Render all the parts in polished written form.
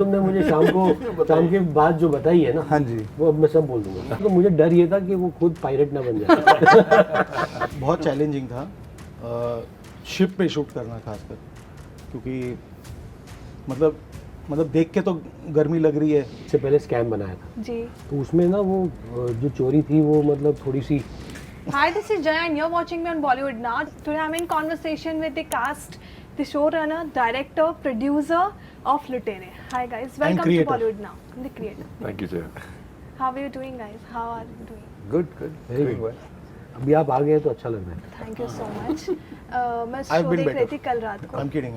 तुमने मुझे शाम के बाद जो बताई है ना, हाँ जी, वो अब मैं सब बोल दूंगा। तो मुझे डर ये था कि वो खुद पायरेट ना बन जाए। बहुत चैलेंजिंग था शिप पे शूट करना खासकर, क्योंकि मतलब देख के तो गर्मी लग रही है। इससे पहले स्कैम बनाया था, जी. तो उसमें ना वो जो चोरी थी वो मतलब थोड़ी सी Hi, this is Jaya and you're watching me on Bollywood Now. Today I'm in conversation with the cast, the showrunner, director, producer of Lutere. Hi guys, welcome to creator. Bollywood Now. I'm the creator. Thank you, Jaya. How are you doing guys? How are you doing? Good, good. Very Doing good. well. अभी आप आ गए तो अच्छा लग रहा है। Thank you so much. मैं I've show been देख रही better. थी कल रात को. I'm kidding.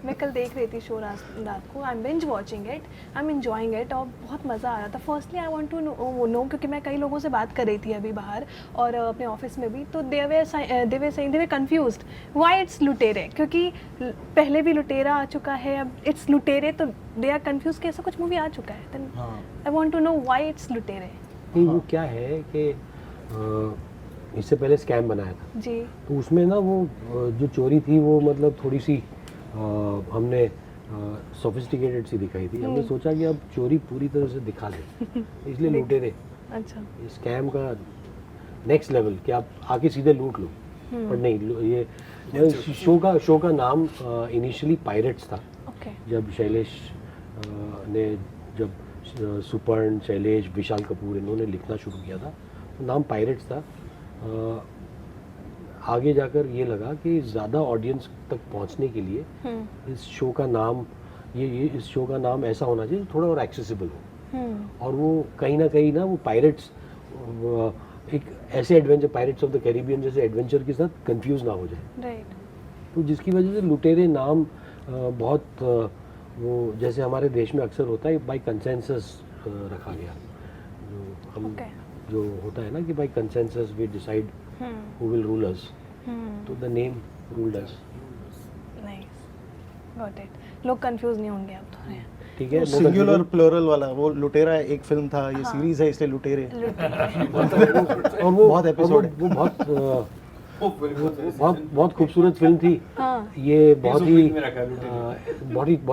मैं कल देख रही थी शो रात को. I am binge watching it, I am enjoying it और बहुत मज़ा आ रहा था. Firstly I want to know क्योंकि मैं कई लोगों से बात कर रही थी अभी बाहर और अपने ऑफिस में भी, तो दे वे कंफ्यूज्ड व्हाई इट्स लुटेरे, क्योंकि पहले भी लुटेरा आ चुका है, अब इट्स लुटेरे, तो दे आर कंफ्यूज कि ऐसा कुछ मूवी आ चुका है. Then I want to know why it's Lootere. नहीं, वो क्या है कि इससे पहले स्कैम बनाया था, जी. तो उसमें ना वो जो चोरी थी वो मतलब थोड़ी सी हमने सोफिस्टिकेटेड सी दिखाई थी. हमने सोचा कि अब चोरी पूरी तरह से दिखा दें, इसलिए लूटे थे. अच्छा. स्कैम का नेक्स्ट लेवल कि आप आके सीधे लूट लो, पर नहीं, ये शो का नाम इनिशियली पायरेट्स था. ओके. जब शैलेश ने जब सुपर्ण, शैलेश, विशाल कपूर इन्होंने लिखना शुरू किया था तो नाम पायरेट्स था. आगे जाकर ये लगा कि ज़्यादा ऑडियंस तक पहुंचने के लिए इस शो का नाम इस शो का नाम ऐसा होना चाहिए थोड़ा और एक्सेसिबल हो. और वो कहीं ना वो पायरेट्स एक ऐसे adventure, pirates of the Caribbean जैसे एडवेंचर के साथ कंफ्यूज ना हो जाए. राइट. तो जिसकी वजह से लुटेरे नाम बहुत वो जैसे हमारे देश में अक्सर होता है बाय कंसेंसस रखा गया. जो हम जो होता है ना कि by consensus we decide who will rule us. तो the name ruled us. Nice. Got it. लोग कंफ्यूज नहीं होंगे अब थोड़े. ठीक है. सिंगुलर प्लुरल वाला वो लुटेरा एक फिल्म था, ये सीरीज है इसलिए लुटेरे. और वो बहुत एपिसोड है. वो बहुत खूबसूरत फिल्म थी. हाँ. ये बहुत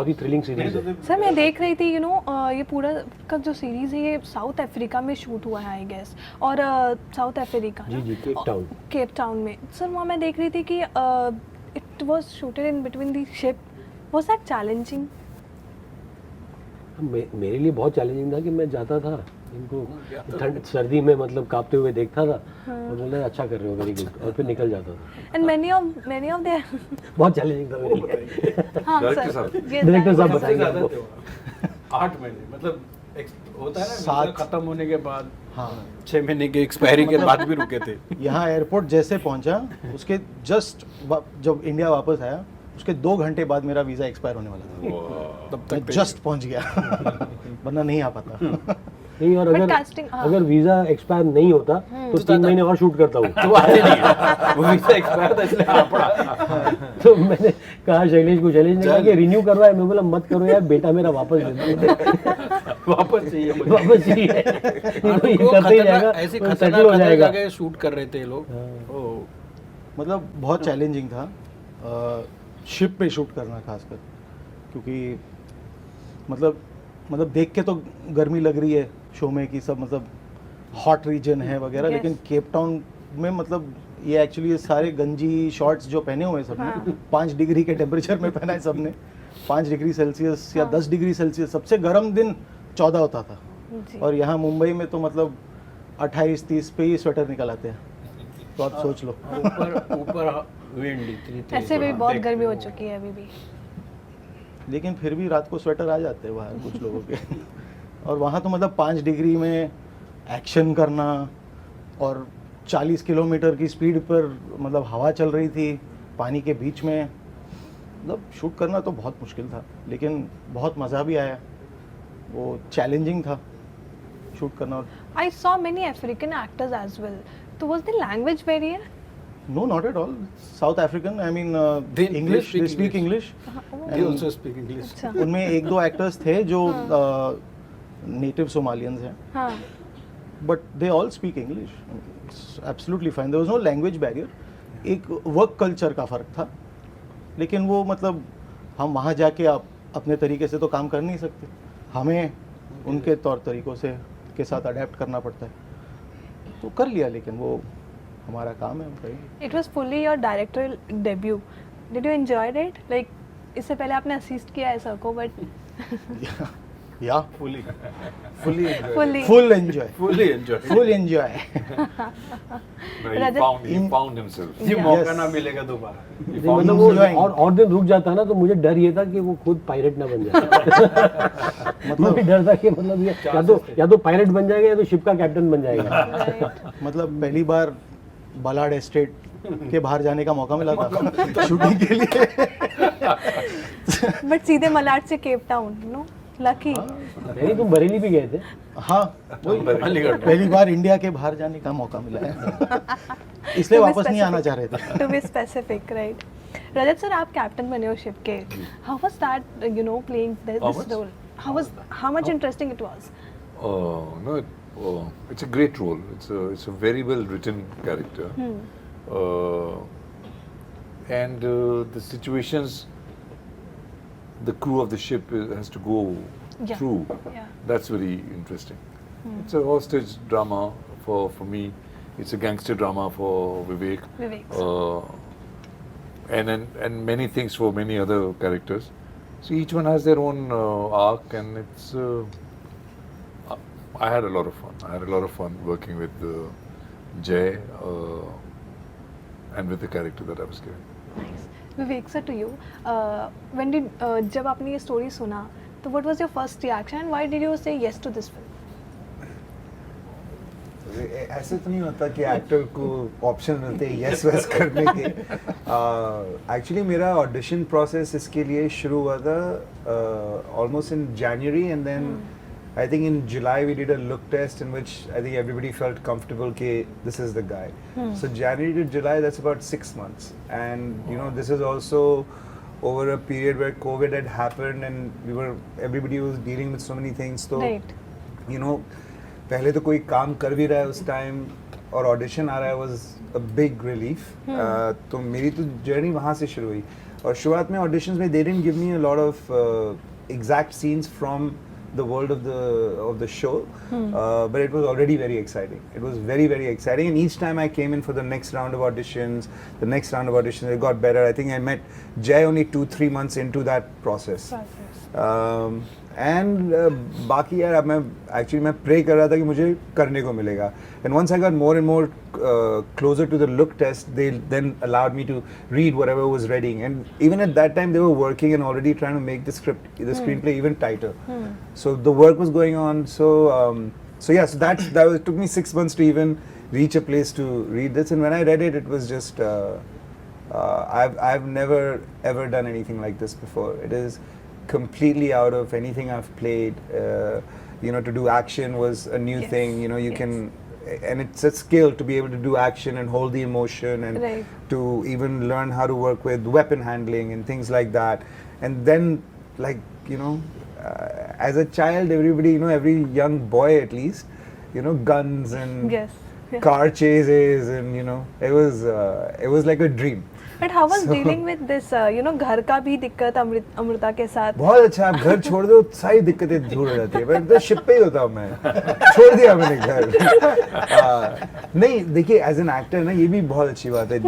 ही थ्रिलिंग सीरीज है. सर मैं देख रही थी ये पूरा का जो सीरीज है ये साउथ अफ्रीका में शूट हुआ है आई गेस, और साउथ अफ्रीका जी केप टाउन में. सर वहाँ मैं देख रही थी कि it was shooted in between the ship. Was that challenging? मेरे लिए बहुत चैलेंजिंग था कि मैं जाता था इनको ठंड सर्दी में मतलब कांपते हुए देखता था और बोलना अच्छा कर रहे हो, वेरी गुड, और फिर निकल जाता था. एंड मेनी ऑफ देयर बहुत चैलेंजिंग था मेरे लिए. हाँ डायरेक्टर सर. डायरेक्टर साहब बताएंगे आपको. 8 महीने मतलब होता है ना, सात. खत्म होने के बाद हाँ, 6 महीने के एक्सपायरी के बाद भी रुके थे. यहाँ एयरपोर्ट जैसे पहुंचा उसके जस्ट जब इंडिया वापस आया उसके 2 घंटे बाद मेरा वीज़ा एक्सपायर होने वाला था. तब मैं तक जस्ट पहुंच गया वरना नहीं आ पाता. नहीं, और अगर वीजा एक्सपायर नहीं होता तो 3 महीने और शूट करता हूँ. तो आते नहीं है. वो वीजा एक्सपायर था इसलिए आना पड़ा. तो मैंने कहा शैलेश ने कहा कि रिन्यू करवा है. मैं बोला मत करो यार, बेटा मेरा वापस दे दो. वापस चाहिए मुझे. वापस चाहिए. तो ये उनको करते ही जाएगा, ऐसे सेटल खतरनाक हो जाएगा. जगह शूट कर रहे थे ये लोग. मतलब बहुत चैलेंजिंग था शिप पे शूट करना खासकर, क्योंकि मतलब देख के तो गर्मी लग रही है शो में कि सब मतलब हॉट रीजन है वगैरह. Yes. लेकिन केप टाउन में मतलब ये एक्चुअली सारे गंजी शॉर्ट्स जो पहने हुए हैं सबने 5 डिग्री के टेम्परेचर में पहना है सबने. 5 डिग्री सेल्सियस या 10 डिग्री सेल्सियस. सबसे गर्म दिन 14 होता था जी. और यहाँ मुंबई में तो मतलब 28-30 पे ही स्वेटर निकल आते हैं. तो आप सोच लो. ऊपर विंड इतनी तेज. ऐसे भी बहुत गर्मी हो चुकी है अभी भी. लेकिन फिर भी रात को स्वेटर आ जाते हैं बाहर कुछ लोगों के. और वहाँ तो मतलब 5 डिग्री में एक्शन करना और 40 किलोमीटर की स्पीड पर मतलब हवा चल रही थी पानी के बीच में. मतलब शूट करना तो बहुत मुश्किल था, लेकिन बहुत मज़ा भी आया. वो चैलेंजिंग था शूट करना. I saw many African actors as well. So was the language barrier? No, not at all. South African, I mean English, they speak English. They also speak English. अच्छा. उनमें 1-2 एक्टर्स थे जो native Somalians हैं, हाँ. But they all speak English. It's absolutely fine. There was no language barrier. एक work culture का फ़र्क था, लेकिन वो मतलब हम वहाँ जाके आप अपने तरीके से तो काम कर नहीं सकते, हमें उनके तौर तरीकों से के साथ अडेप्ट करना पड़ता है, तो कर लिया, लेकिन वो हमारा काम है, हम करेंगे। It was fully your directorial debut, did you enjoyed it? Like इससे पहले आपने असिस्ट किया है सर को, बट या fully Fully. Full enjoy, Fully enjoy. Full enjoy. No, Rajat- he found himself. ये मौका ना मिलेगा दोबारा. नहीं, मतलब वो और दिन रुक जाता ना, तो मुझे डर ये था कि वो खुद पायरेट ना बन जाए। मुझे डर था कि मतलब ये या तो पायरेट बन जाएगा या तो शिप का कैप्टन बन जाएगा। राइट मतलब पहली बार बालाड एस्टेट के बाहर जाने का मौका मिला था शूटिंग के लिए। बट सीधे मलाड से केप टाउन, नो लकी। नहीं, तुम बरेली भी गए थे। हाँ, वही अलीगढ़। पहली बार इंडिया के बाहर जाने का मौका मिला है, इसलिए वापस नहीं आना चाह रहे थे। To be specific, right. Rajat sir, आप कैप्टन बने हो शिप के, how was that, you know, playing How this much? Role? How much interesting it was? No, it's a great role. It's a very well written character, and the situations the crew of the ship has to go Yeah. through. Yeah. That's very interesting. It's a hostage drama for me. It's a gangster drama for Vivek. Vivek. And many things for many other characters. So each one has their own arc, and it's. I had a lot of fun. I had a lot of fun working with Jay and with the character that I was given. Nice. Vivek sir, to you, when did जब आपने ये story सुना, तो what was your first reaction and why did you say yes to this film? ऐसे तो नहीं होता कि एक्टर को ऑप्शन मिलते हैं यस वैस करने के। एक्चुअली मेरा ऑडिशन प्रोसेस इसके लिए शुरू हुआ था almost in January, and then I think in July we did a look test in which I think everybody felt comfortable कि this is the guy. So January to July, that's about 6 months, and you know this is also over a period where COVID had happened and everybody was dealing with so many things. So Right. you know, पहले तो कोई काम कर भी रहा है उस time और ऑडिशन आ रहा है, वाज अ बिग रिलीफ। तो मेरी तो जर्नी वहाँ से शुरू हुई, और शुरुआत में ऑडिशंस में they didn't give me a lot of exact scenes from the world of the show, but it was already very exciting. It was very, very exciting, and each time I came in for the next round of auditions, it got better. I think I met Jay only 2-3 months into that process. And बाकी यार अब मैं pray कर रहा था कि मुझे करने को मिलेगा. And once I got more and more closer to the look test, they then allowed me to read whatever was reading. And even at that time, they were working and already trying to make the screenplay even tighter. So the work was going on. So yeah, so it took me 6 months to even reach a place to read this. And when I read it, it was just I've never ever done anything like this before. It is completely out of anything I've played. You know, to do action was a new thing. You know, you can, and it's a skill to be able to do action and hold the emotion, and to even learn how to work with weapon handling and things like that. And then, like, you know, as a child, everybody, you know, every young boy at least, you know, guns and car chases, and you know, it was like a dream. But how was dealing with this, you know, घर का भी दिक्कत अमृता के साथ? बहुत अच्छा, आप घर छोड़ दो सारी दिक्कतें दूर हो जाती है। मैं तो शिप पे ही होता हूँ, मैं छोड़ दिया मैंने घर। नहीं, देखिए एज एन एक्टर ना ये भी बहुत अच्छी बात है।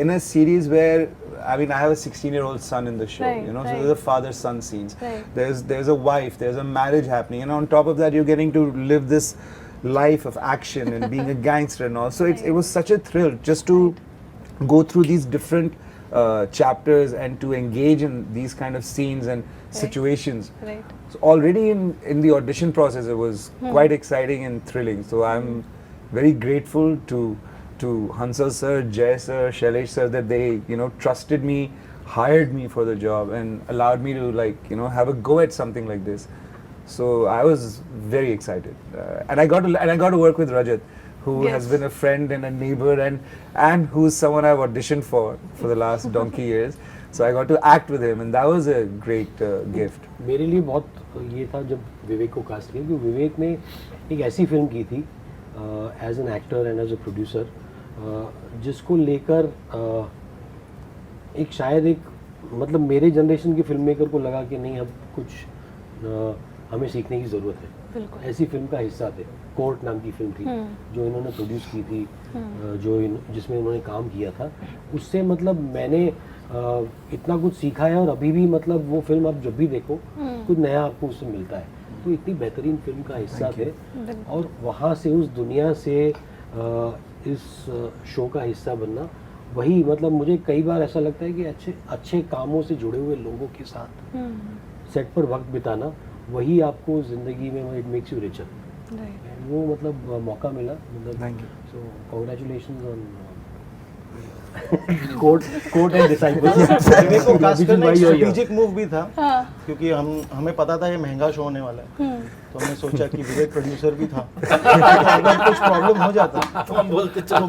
In a series where, I mean, I have a 16-year-old son in the show, right, you know, right. so there's a father-son scenes. Right. There's a wife, there's a marriage happening, and on top of that, you're getting to live this life of action and being a gangster and all. So it was such a thrill just to go through these different chapters and to engage in these kind of scenes and situations. Right. So already in the audition process, it was quite exciting and thrilling. So I'm very grateful to Hansal sir, Jay sir, Shailesh sir, that they, you know, trusted me, hired me for the job, and allowed me to, like, you know, have a go at something like this. So I was very excited, and I got to work with Rajat, who has been a friend and a neighbor, and who's someone I've auditioned for the last donkey years. So I got to act with him, and that was a great gift. मेरे लिए बहुत ये था जब विवेक को cast किया, क्योंकि विवेक ने एक ऐसी फिल्म की थी as an actor and as a producer, जिसको लेकर एक शायद एक मतलब मेरे जनरेशन के फिल्म मेकर को लगा कि नहीं अब कुछ हमें सीखने की ज़रूरत है। बिल्कुल। ऐसी फिल्म का हिस्सा थे। कोर्ट नाम की फिल्म थी जो इन्होंने प्रोड्यूस की थी, जिसमें उन्होंने काम किया था। उससे मतलब मैंने इतना कुछ सीखा है और अभी भी मतलब वो फिल्म आप जब भी देखो कुछ नया आपको उससे मिलता है। तो इतनी बेहतरीन फिल्म का हिस्सा थे और वहाँ से उस दुनिया से इस शो का हिस्सा बनना, वही मतलब मुझे कई बार ऐसा लगता है कि अच्छे अच्छे कामों से जुड़े हुए लोगों के साथ सेट पर वक्त बिताना, वही आपको ज़िंदगी में इट मेक्स यू रिचर। वो मतलब मौका मिला, मतलब Thank you. So congratulations on court and disciples. Vivek को कास्ट करना एक भाई और स्ट्रेटेजिक मूव भी था, हाँ। क्योंकि हमें पता था ये महंगा शो होने वाला है, तो हमने सोचा कि विवेक प्रोड्यूसर भी था, तो अगर कुछ प्रॉब्लम हो जाता तो हम बोलते चलो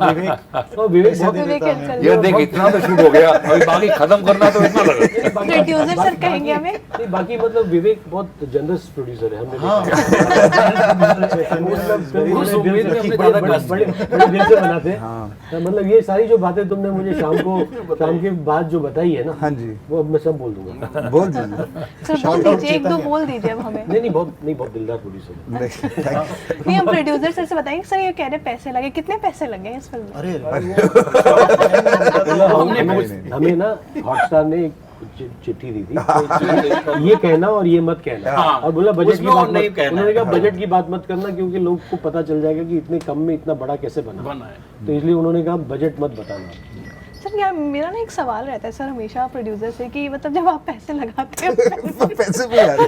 विवेक से दे विवेक देता help हमें। कर ये देख इतना तो शूट हो गया, अभी बाकी खत्म करना तो इतना लगा। प्रोड्यूसर सर कहेंगे हमें। नहीं, बाकी मतलब विवेक बहुत जनरस प्रोड्यूसर है, हमने हाँ। उस उम्मीद में हमने ज़्यादा बड़े दिल से बनाते हैं। तो मतलब ये सारी जो बातें तुमने मुझे शाम के बाद जो बताई है ना, हाँ जी, वो अब मैं सब बोल दूंगा। बोल दीजिए। सर बोल दीजिए, एक दो बोल दीजिए अब हमें। नहीं बहुत दिलदार प्रोड्यूसर है। नहीं, हम प्रोड्यूसर सर से बताएंगे सर ये कह रहे पैसे लगे, कितने पैसे लगे इस फिल्म में? अरे मतलब हमें ना हॉटस्टार ने एक चिट्ठी दी थी, तो ये कहना और ये मत कहना, और बोला बजट की बात मत, उन्होंने कहा बजट की बात मत करना क्योंकि लोग को पता चल जाएगा कि इतने कम में इतना बड़ा कैसे बना है, तो इसलिए उन्होंने कहा बजट मत बताना। सर यार मेरा ना एक सवाल रहता है सर हमेशा प्रोड्यूसर से कि मतलब जब आप पैसे लगाते हो पैसे भी आ रहे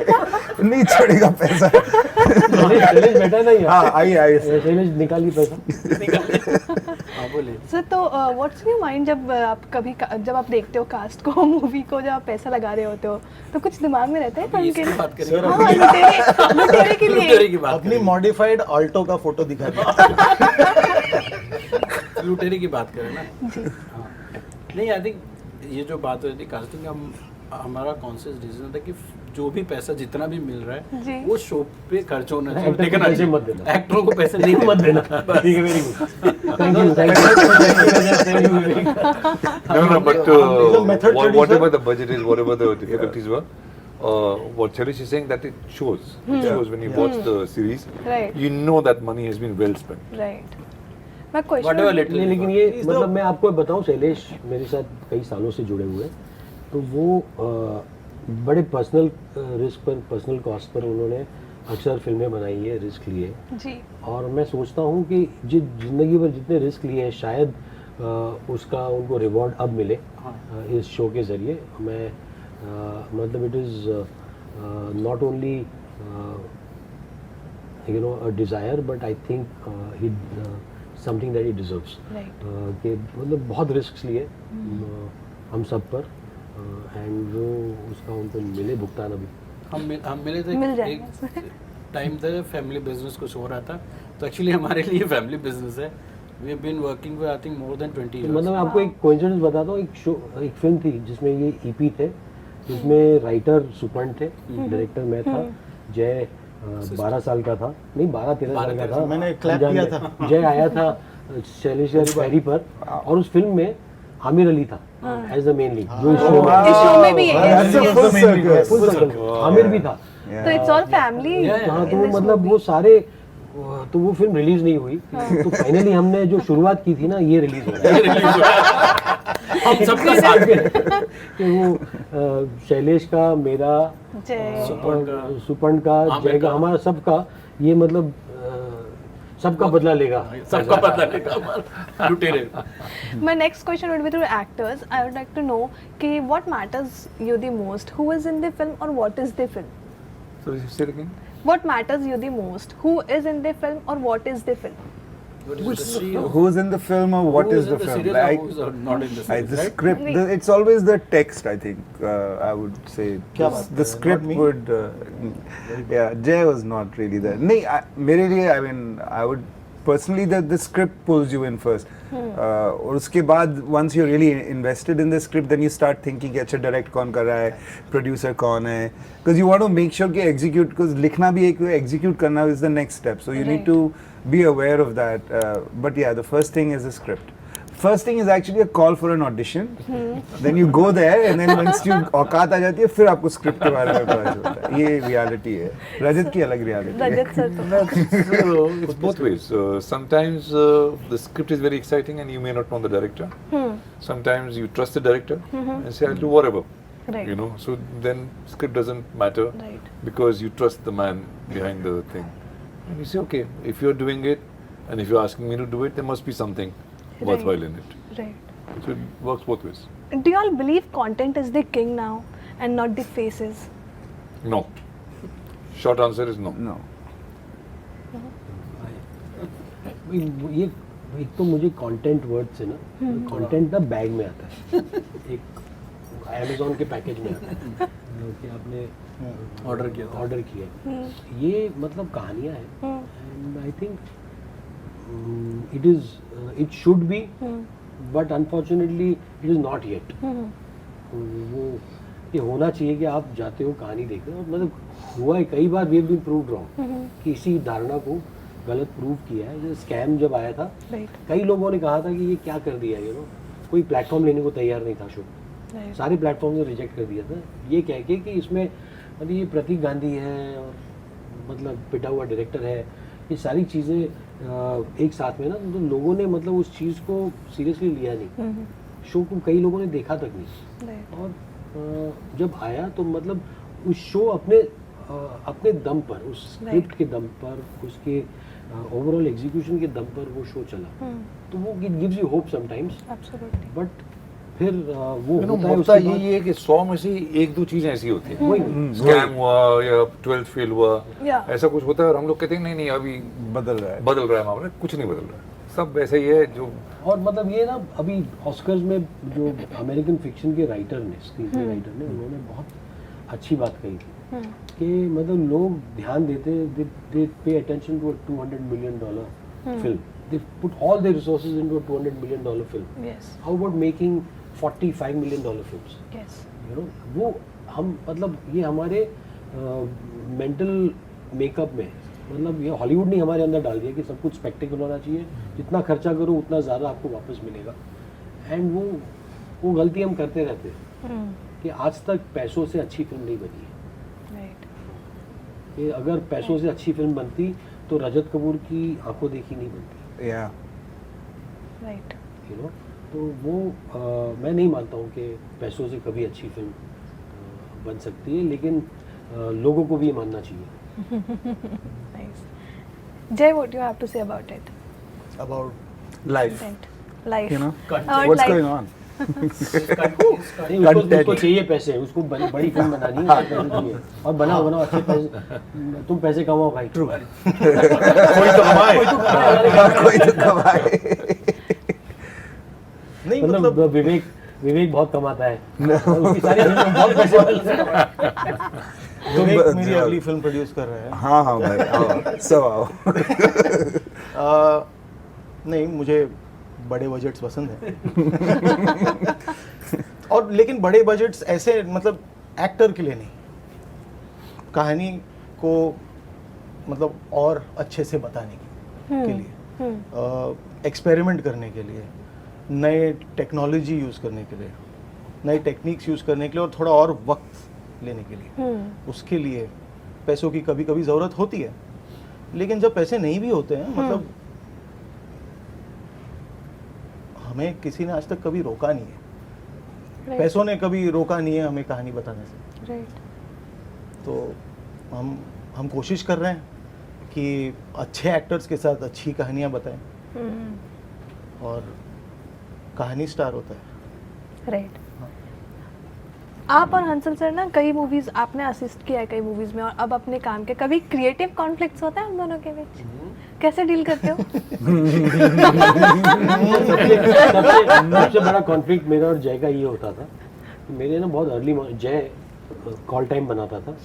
नहीं छोड़ेगा पैसा। शैलेश बैठा नहीं हाँ आइए शैलेश निकालिए पैसा। सर तो व्हाट्स योर माइंड जब आप देखते हो कास्ट को, मूवी को, जब आप पैसा लगा रहे होते हो तो कुछ दिमाग में रहता है फिल्म के लिए? हाँ, लुटेरे के लिए अपनी मॉडिफाइड ऑल्टो का फोटो दिखा दिया। लुटेरे की बात करें ना, नहीं आई थिंक ये जो बात हो रही थी कास्टिंग का, हमारा कॉन्शियस डिसीजन था कि जो भी पैसा जितना भी मिल रहा जी। है वो शो पे खर्च होना चाहिए, एक्टर को लेकिन पैसे मत देना। एक्टरों को पैसे नहीं मत देना। ठीक है, very good, thank you. No, but He's a method producer. whatever the budget is, whatever the difficulties were, what Shailesh is saying that it shows. It shows when you watch the series. Right. You know that money has been well spent. Right. मैं Whatever question little नहीं, लेकिन ये मतलब मैं आपको बताऊं, शैलेश मेरे साथ कई सालों से जुड़े हुए हैं, तो वो बड़े पर्सनल रिस्क पर, पर्सनल कॉस्ट पर उन्होंने अक्सर फिल्में बनाई है, रिस्क लिए, जी और मैं सोचता हूँ कि जिंदगी भर जितने रिस्क लिए हैं शायद उसका उनको रिवॉर्ड अब मिले इस शो के ज़रिए। मैं मतलब it is not only you know a desire but I think he something that he deserves, कि मतलब बहुत रिस्क लिए हम सब पर, एंड वो उसका उनको मिले भुगतान। अभी हम मिले थे, मिल एक टाइम था फैमिली बिजनेस कुछ हो रहा था, तो एक्चुअली हमारे लिए फैमिली बिजनेस है। We have been working for I think more than 20 तो years। मतलब आपको एक कोइंसिडेंस बताता हूँ, एक फिल्म थी जिसमें ये ईपी थे, जिसमें राइटर सुपर्ण थे, डायरेक्टर मैं था, जय 12 साल का था, नहीं 12-13 साल का था, मैंने clap किया था। जय आया था शैलेश की पैरी पर, और उस फिल्म में आमिर अली था एज द मेन लीड, जो इस शो में भी है। That's a full circle. Full circle Aamir भी था। तो इट्स ऑल फैमिली। हाँ, तो वो मतलब वो सारे, तो वो फिल्म रिलीज नहीं हुई, तो फाइनली हमने जो शुरुआत की थी ना, ये रिलीज हो रहा है। हम सबका साथ में कि वो शैलेश का, मेरा, जय सुपर्ण का, जय का, हमारा सबका, ये मतलब सबका बदला लेगा। सबका पता नहीं लुटेरे। My next question would be to actors. I would like to know कि what matters you the most? Who is in the film or what is the film? So you say it again. What matters you the most? Who is in the film or what is the film? Who's in the film or what is the film? Like, Who's not in the the series, right? script, it's always the text. I think I would say क्या the बात कर script रहे हैं? would. Yeah, Jay was not really there. नहीं, मेरे लिए I mean I would personally the script pulls you in first. और उसके बाद once you're really invested in the script, then you start thinking कि अच्छा direct कौन कर रहा है, producer कौन है, because you want to make sure कि execute, because लिखना भी एक execute करना is the next step. So you need to be aware of that. But yeah, the first thing is the script. first thing is actually a call for an audition. Then you go there and then once you औकात आ जाती है फिर आपको script के बारे में पता चलता है. ये रियलिटी है. रजत की अलग रियलिटी है. रजत सर तो So it's both ways. Sometimes the script is very exciting and you may not know the director. Sometimes you trust the director and say, I'll do whatever. Right. You know, so then script doesn't matter Right. because you trust the man behind the thing. And you say, okay, if you're doing it and if you're asking me to do it, there must be something worthwhile in it. Right. So it works both ways. Do you all believe content is the king now and not the faces? No. Short answer is no. No. ये एक तो मुझे content word से ना content ना bag में आता है. एक अमेज़न के पैकेज में आता है कि आपने ऑर्डर किया था. ऑर्डर किया. ये मतलब कहानियाँ हैं and I think it should be but unfortunately it is not yet. वो ये होना चाहिए कि आप जाते हो कहानी देखते हो. मतलब हुआ है कई बार we have been proved wrong कि इसी धारणा को गलत प्रूव किया है. जैसे स्कैम जब आया था Right. कई लोगों ने कहा था कि ये क्या कर दिया है, कोई प्लेटफॉर्म लेने को तैयार नहीं था शो. Right. सारे प्लेटफॉर्म ने रिजेक्ट कर दिया था ये कह के कि इसमें मतलब ये प्रतीक गांधी है और मतलब पिटा हुआ डायरेक्टर है. ये सारी चीज़ें एक साथ में ना तो लोगों ने मतलब उस चीज़ को सीरियसली लिया नहीं. शो को कई लोगों ने देखा तक नहीं. Right. और जब आया तो मतलब उस शो अपने दम पर उस स्क्रिप्ट के दम पर उसके ओवरऑल एग्जीक्यूशन के दम पर वो शो चला. तो वो it gives you hope sometimes Absolutely. But फिर वो You know, होता है होता उसके यही है कि 100 में से एक दो चीजें ऐसी होती हैं. वही स्कैम हुआ या 12th फेल हुआ, Yeah. ऐसा कुछ होता है और हम लोग कहते हैं नहीं नहीं अभी बदल रहा है. बदल रहा है मामला. कुछ नहीं बदल रहा है, सब वैसा ही है जो. और मतलब ये ना अभी ऑस्कर्स में जो अमेरिकन फिक्शन के राइटर ने स्क्रीन प्ले राइटर ने उन्होंने बहुत अच्छी बात कही थी कि मतलब लोग ध्यान देते they pay attention to a $200 million film. They put all their resources into a $200 million film. Yes. How about making $45 million films. Yes. वो हम मतलब ये हमारे मेंटल मेकअप में मतलब ये हॉलीवुड ने हमारे अंदर डाल दिया कि सब कुछ स्पेक्टेकल होना चाहिए. जितना खर्चा करो उतना ज़्यादा आपको वापस मिलेगा. एंड वो गलती हम करते रहते हैं कि आज तक पैसों से अच्छी फिल्म नहीं बनी है. Right. कि अगर पैसों से अच्छी फिल्म बनती तो रजत कपूर की आंखों देखी नहीं बनती. Yeah. Right. तो वो मैं नहीं मानता हूँ कि पैसों से कभी अच्छी फिल्म बन सकती है. लेकिन लोगों को भी ये मानना चाहिए. Nice. Jay, what do you have to say about it? About Life. Content. Life. You know, About what's life. going on? नहीं, उसको चाहिए पैसे. उसको बड़ी फिल्म बनानी है, उसको पैसे चाहिए. और बनाओ अच्छे पैसे. तुम पैसे कमाओ भाई. ट्रू. कोई तो कमाए. कोई तो कमाए. नहीं मतलब मतलब विवेक बहुत कमाता है. उसकी सारी फिल्मों में बहुत पैसे बनते हैं. विवेक मेरी अगली फिल्म प्रोड्यूस कर रहा है. हाँ भाई आओ सब आओ. नहीं मुझे बड़े बजट्स पसंद हैं. और लेकिन बड़े बजट्स ऐसे मतलब एक्टर के लिए नहीं, कहानी को मतलब और अच्छे से बताने के लिए, एक्सपेरिमेंट करने के लिए, नए टेक्नोलॉजी यूज़ करने के लिए, नए टेक्निक्स यूज़ करने के लिए और थोड़ा और वक्त लेने के लिए, उसके लिए पैसों की कभी कभी ज़रूरत होती है. लेकिन जब पैसे नहीं भी होते हैं मतलब हमें किसी ने आज तक कभी रोका नहीं है. Right. पैसों ने कभी रोका नहीं है हमें कहानी बताने से. Right. तो हम कोशिश कर रहे हैं कि अच्छे एक्टर्स के साथ अच्छी कहानियां बताएं और कहानी स्टार होता है. राइट. आप और हंसल सर ना कई मूवीज आपने असिस्ट किया है कई मूवीज में और अब अपने काम के कभी क्रिएटिव कॉन्फ्लिक्ट्स होता है हम दोनों के बीच? कैसे डील करते हो? सबसे बड़ा कॉन्फ्लिक्ट मेरा और जय का ये होता था कि मेरे ना बहुत अर्ली जय कॉल टाइम बनाता था.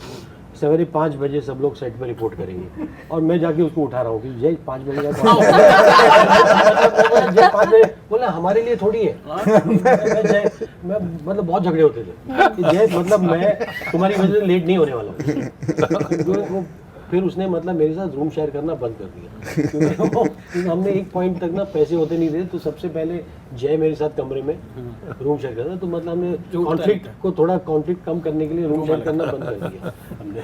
सवेरे 5 बजे सब लोग सेट पर रिपोर्ट करेंगे और मैं जाके उसको उठा रहा हूँ कि जय 5 बजे का call है. जय 5 बजे बोला हमारे लिए थोड़ी है. मैं मतलब बहुत झगड़े होते थे कि जय मतलब मैं तुम्हारी वजह से लेट नहीं होने वाला हूँ. फिर उसने मतलब मेरे साथ रूम शेयर करना बंद कर दिया क्योंकि हमने एक पॉइंट तक ना पैसे होते नहीं थे, तो सबसे पहले जय मेरे साथ कमरे में रूम शेयर करता, तो मतलब हमने कॉन्फ्लिक्ट को थोड़ा कॉन्फ्लिक्ट कम करने के लिए रूम शेयर करना बंद कर दिया हमने।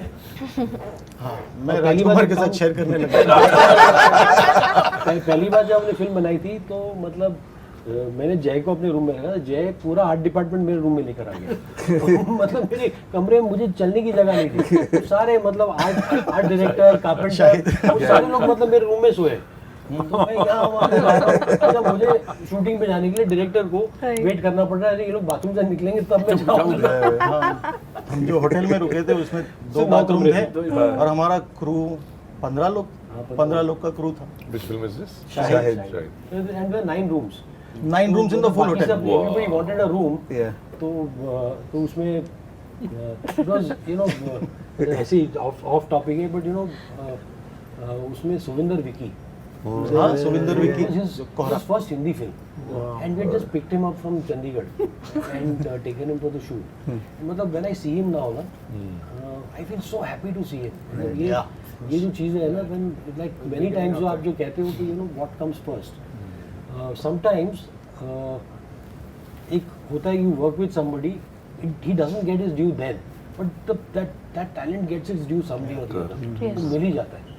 हाँ, मैं और पहली बार राजकुमार के जब साथ काम- शेयर करने लगा। पहली बार जब हमने फिल्म बनाई थी तो मतलब मैंने जय को अपने रूम में रखा था, जय पूरा आर्ट डिपार्टमेंट मेरे रूम में लेकर आ गया मतलब मेरे कमरे में मुझे चलने की जगह नहीं थी, तो सारे मतलब आर्ट डायरेक्टर, कारपेंटर, वो सारे लोग मतलब मेरे रूम में सोए। तो मैं यहाँ वहाँ पे रहा हूँ। अच्छा, मुझे शूटिंग पे जाने के लिए डायरेक्टर को वेट करना पड़ रहा है, ये लोग बाथरूम से निकलेंगे तब मैं जाऊँगा। हाँ, हम जो होटल में रुके थे उसमें 2 सिर्फ बाथरूम कमरे थे और हमारा क्रू 15 लोग का क्रू था। Which film is this? Shahid. Shahid. And there are 9 rooms. 9 rooms in the full बाकी hotel. सब everybody wanted a room. Yeah. तो उसमें because you know ऐसे ऑफ टॉपिक है बट यू नो उसमें सुविंदर विकी हाँ, सुविंदर विकी, जो कोहरा। his first Hindi film and we had just picked him up from Chandigarh and taken him for the shoot. मतलब when I see him now ना I feel so happy to see him. ये जो चीज़ें है ना when like many times जो आप जो कहते हो कि you know what comes first. Sometimes एक होता है you work with somebody, he doesn't get his due then, but that talent gets its due someday or the other. Yes. तो मिल ही जाता है.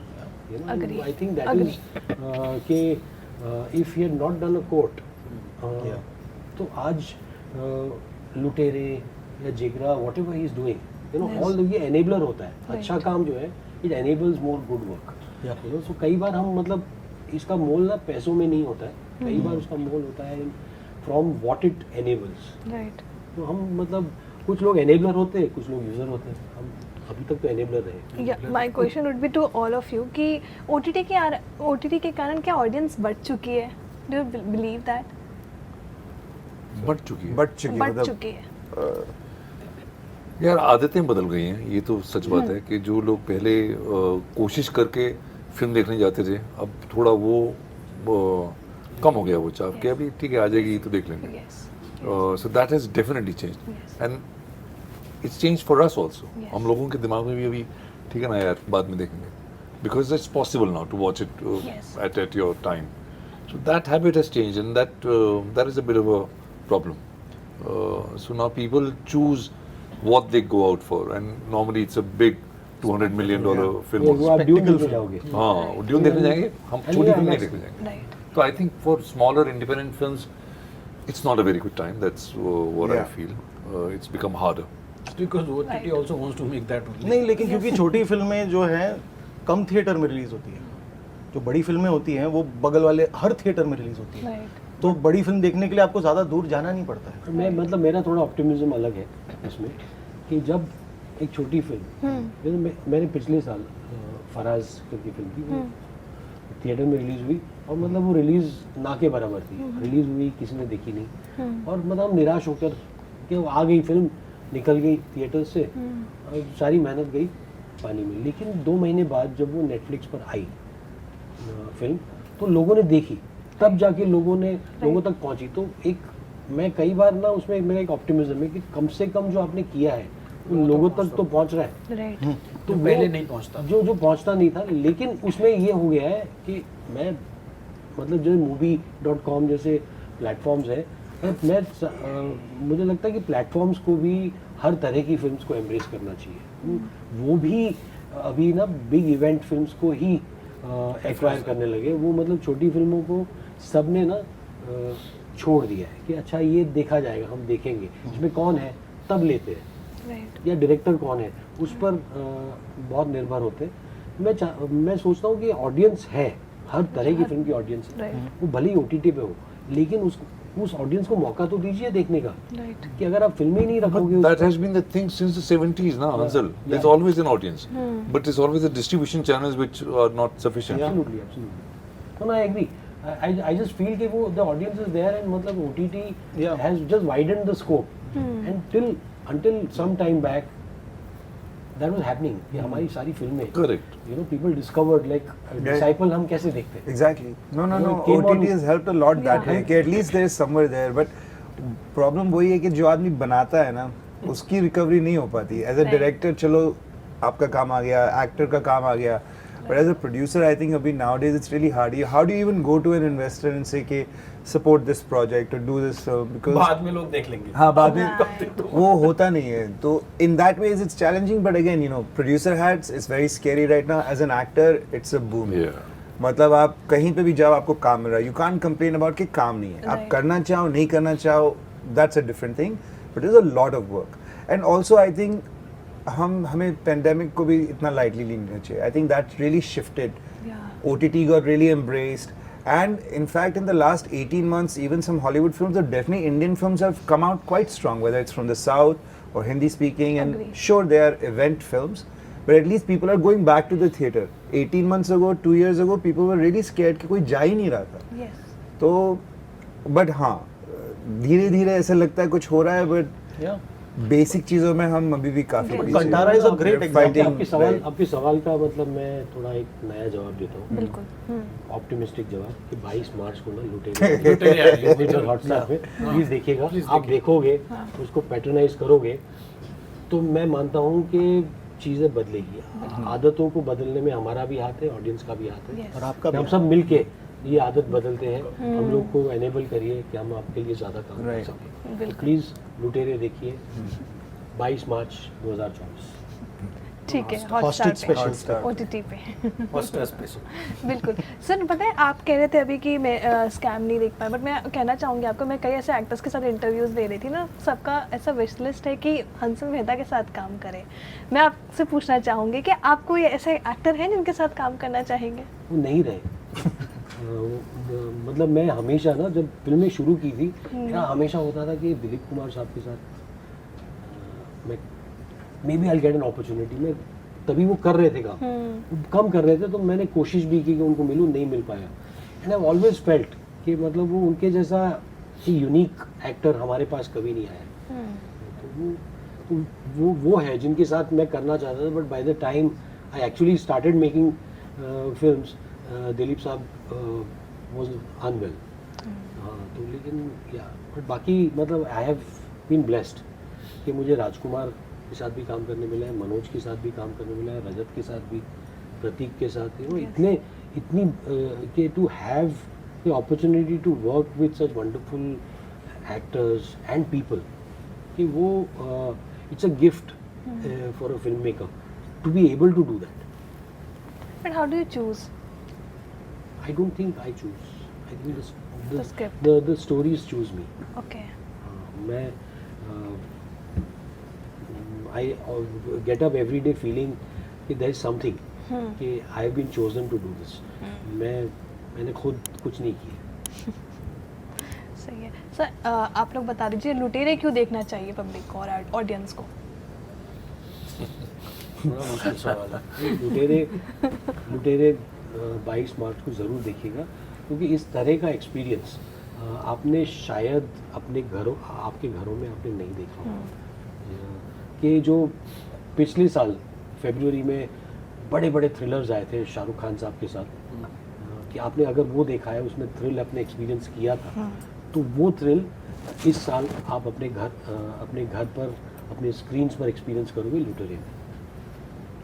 You know, Agree. I think that Agree. is कि if he had not done a court, तो आज लुटेरे या जिगरा whatever he is doing, you know, Yes. all ये enabler होता है. Right. अच्छा काम जो है it enables more good work. Yeah. You know, so कई बार हम मतलब इसका मोल ना पैसों में नहीं होता है, कई बार उसका मोल होता है from what it enables. Right. तो हम मतलब कुछ लोग enabler होते हैं, कुछ लोग user होते हैं. हम अभी तक तो enabler रहे. Yeah, my question would be to all of you कि OTT के कारण क्या ऑडियंस बढ़ चुकी है? Do you believe that? बढ़ चुकी है। बढ़ चुकी बढ़ मतलब चुकी है. यार आदतें बदल गई हैं, ये तो सच बात है कि जो लोग पहले कोशिश करके फिल्म देखने जाते थे, अब थोड़ा वो कम हो गया वो चाव कि अभी ठीक है आ जाएगी तो देख लेंगे. Yes. So that has definitely changed Yes. And it's change for us also. Yes. हम लोगों के दिमाग में भी अभी ठीक है ना यार बाद में देखेंगे, because it's possible now to watch it Yes. at your time. So that habit has changed, and that is a bit of a problem. So now people choose what they go out for, and normally it's a big $200 million film. वो आप dune देखने जाओगे. हाँ, dune देखने जाएंगे, हम छोटी film नहीं देखने जाएंगे. Right. So I think for smaller independent films, it's not a very good time. That's what I Yeah. feel. It's become harder. Because OTT Right. also wants to make that only. नहीं, लेकिन क्योंकि छोटी फिल्में जो हैं कम theatre में release होती है, जो बड़ी फिल्में होती हैं वो बगल वाले हर थिएटर में रिलीज होती है, Right. तो बड़ी फिल्म देखने के लिए आपको ज़्यादा दूर जाना नहीं पड़ता है. मैं मतलब मेरा थोड़ा ऑप्टिमिज्म अलग है इसमें कि जब एक छोटी फिल्म जैसे मैंने पिछले साल फराज करके फिल्म थी वो थिएटर में रिलीज हुई और मतलब वो रिलीज ना के बराबर थी. रिलीज हुई किसी ने देखी नहीं और मतलब हम निराश होकर कि वो आ गई फिल्म, निकल गई थिएटर से और सारी मेहनत गई पानी में. लेकिन 2 महीने बाद जब वो नेटफ्लिक्स पर आई फिल्म तो लोगों ने देखी, तब जाके लोगों तक पहुंची. तो एक मैं कई बार ना उसमें मेरा एक ऑप्टिमिज्म है कि कम से कम जो आपने किया है वो लोगों तक तो पहुंच रहा है. Right. तो वो पहले नहीं पहुंचता. जो पहुंचता नहीं था, लेकिन उसमें ये हो गया है कि मैं मतलब जैसे movie.com जैसे प्लेटफॉर्म्स है, मुझे लगता है कि प्लेटफॉर्म्स को भी हर तरह की फिल्म्स को एम्ब्रेस करना चाहिए. वो भी अभी ना बिग इवेंट फिल्म्स को ही एक्वायर करने लगे. वो मतलब छोटी फिल्मों को सब ने ना छोड़ दिया है कि अच्छा ये देखा जाएगा, हम देखेंगे इसमें कौन है तब लेते हैं, Right. या डायरेक्टर कौन है उस पर बहुत निर्भर होते हैं. मैं सोचता हूँ कि ऑडियंस है, हर तरह की फिल्म की ऑडियंस है. Right. वो भले ही OTT पे हो, लेकिन उस ऑडियंस को मौका तो दीजिए देखने का. Right. कि अगर आप फिल्में ही नहीं रखोगे But that उस पर- has been the thing since the 70s, now, Ansel. There's Yeah. always an audience, but there's always the distribution channels which are not sufficient. Absolutely. So no, I agree. I just feel कि वो the audience is there and मतलब OTT Yeah. has just widened the scope. And until some time back, that was happening. कि हमारी सारी फिल्में, Correct. you know, people discovered like Disciple हम कैसे देखते हैं. Exactly. No. it came OTT on- has helped a lot that Yeah. way. कि at least there is somewhere there. But problem वही है कि जो आदमी बनाता है ना, उसकी रिकवरी नहीं हो पाती. As a Right. director, चलो आपका काम आ गया, एक्टर का काम आ गया. But as a producer, I think अभी nowadays it's really hard. How do you even go to an investor and say कि support this project or do this because बाद में लोग देख लेंगे। हाँ बाद में Right. वो होता नहीं है. तो in that ways it's challenging, but again you know producer hats is very scary right now. As an actor, it's a boom. Yeah. मतलब आप कहीं पे भी जाओ आपको काम मिल रहा है. You can't complain about कि काम नहीं है. आप Right. करना चाहो नहीं करना चाहो, that's a different thing. But there's a lot of work. And also I think हमें पेंडेमिक को भी इतना लाइटली नहीं लेना चाहिए. I think that really shifted. OTT got really embraced, and in fact in the last 18 months even some Hollywood films, or definitely Indian films, have come out quite strong, whether it's from the south or Hindi speaking, and Agree. sure they are event films, but at least people are going back to the theater. 18 months ago, 2 years ago, people were really scared कि कोई जा ही नहीं रहा था. Yes. तो but हाँ धीरे धीरे ऐसा लगता है कुछ हो रहा है, बट Yeah. बेसिक चीजों में हम अभी भी काफी But पीछे हैं. Kantara is a great We're example. fighting, आपके सवाल का मतलब मैं थोड़ा एक नया जवाब देता हूँ. बिल्कुल. ऑप्टिमिस्टिक जवाब कि 22 मार्च को ना लुटेरे आएंगे। लुटेरे हॉटस्टार पे प्लीज देखिएगा. आप देखोगे उसको पैटर्नाइज करोगे तो मैं मानता हूँ कि चीज़ें बदलेगी. आदतों को बदलने में हमारा भी हाथ है, ऑडियंस का भी हाथ है. Yes. और आपका हम भी सब मिलके ये आदत बदलते हैं. हम लोग को एनेबल करिए कि हम आपके लिए ज़्यादा काम कर Right. सकें. बिल्कुल. प्लीज़ लुटेरे देखिए 22 मार्च 2024. ठीक है. Hostage हॉटस्टार पे, special. OTT पे. Hostel special. बिल्कुल. सर पता है आप कह रहे थे अभी कि मैं स्कैम नहीं देख पाया, बट मैं कहना चाहूँगी आपको, मैं कई ऐसे एक्टर्स के साथ इंटरव्यूज दे रही थी ना, सबका ऐसा विश लिस्ट है कि हंसल मेहता के साथ काम करें. मैं आपसे पूछना चाहूँगी कि आप कोई ऐसे एक्टर हैं जिनके साथ काम करना चाहेंगे? वो नहीं रहे. मतलब मैं हमेशा ना जब फिल्में शुरू की थी मेरा हमेशा होता था कि दिलीप कुमार साहब के साथ मैं maybe I get an opportunity. मैं तभी वो कर रहे थे काम, वो कम कर रहे थे, तो मैंने कोशिश भी की कि उनको मिलूं, नहीं मिल पाया. एंड आई ऑलवेज फेल्ट कि मतलब वो उनके जैसा यूनिक एक्टर हमारे पास कभी नहीं आया. तो वो है जिनके साथ मैं करना चाहता था. But by the time I actually started making films, Dilip साहब वाज अनवेल. हाँ तो लेकिन या बट बाकी मतलब आई हैव बीन ब्लेस्ड कि मुझे राजकुमार के साथ भी काम करने मिला है, मनोज के साथ भी काम करने मिला है, रजत के साथ भी, प्रतीक के साथ भी. वो इतनी कि to have the opportunity to work with such wonderful actors and people कि वो it's a gift for a film maker to be able to do that. But how do you choose? I don't think I choose. I think The script. the stories choose me. Okay. मैं I get up every day feeling कि there is something कि I have been chosen to do this. मैंने खुद कुछ नहीं किया. सही है. सर आप लोग बता दीजिए लुटेरे क्यों देखना चाहिए पब्लिक को और ऑडियंस को? बड़ा मुश्किल सवाल है। लुटेरे 22 मार्च को ज़रूर देखिएगा क्योंकि इस तरह का एक्सपीरियंस आपने शायद आपके घरों में आपने नहीं देखा होगा. कि जो पिछले साल फरवरी में बड़े बड़े थ्रिलर्स आए थे शाहरुख खान साहब के साथ, कि आपने अगर वो देखा है, उसमें थ्रिल अपने एक्सपीरियंस किया था, तो वो थ्रिल इस साल आप अपने घर पर अपने स्क्रीन्स पर एक्सपीरियंस करोगे लुटेरे में.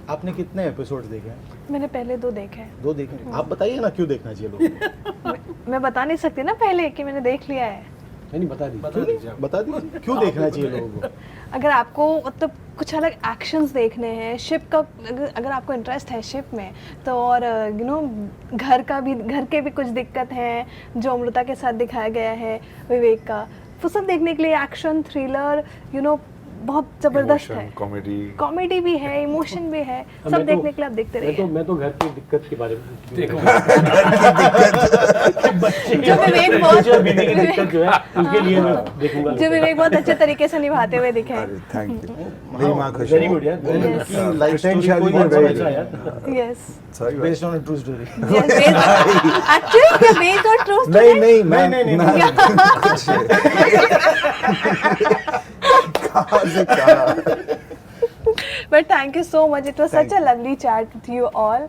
आपने कितने एपिसोड्स देखे हैं? मैंने पहले 2 देखे हैं. 2 देखे हैं. आप बताइए ना क्यों देखना चाहिए लोगों को. मैं बता नहीं सकती ना पहले कि मैंने देख लिया है. नहीं बता बता दीजिए. दीजिए आप। बता दीजिए क्यों देखना चाहिए लोगों को. अगर आपको मतलब कुछ अलग एक्शंस देखने हैं, शिप का अगर आपको इंटरेस्ट है शिप में, तो और यू नो घर के भी कुछ दिक्कत हैं जो अमृता के साथ दिखाया गया है, विवेक का, वो सब देखने के लिए एक्शन थ्रिलर यू नो बहुत जबरदस्त है. कॉमेडी भी है, इमोशन भी है, सब मैं तो- देखने के लिए आप देखते रहिए. मैं तो घर की दिक्कत के बारे में देखो। जो विवेक बहुत जो बीवी की दिक्कत जो है उसके लिए मैं देखूंगा. जो विवेक बहुत अच्छे तरीके से निभाते हुए दिखे हैं. अरे थैंक यू. मेरी माँ खुश वेरी है. गुड यार. Yes. लाइफ स्टोरी Potentiality कोई is very अच्छा good. यार. Yes. Sorry, based on a true story. Actually based on true नहीं मैं नहीं, कहाँ से कहाँ. But thank you so much. It was such a lovely chat with you all.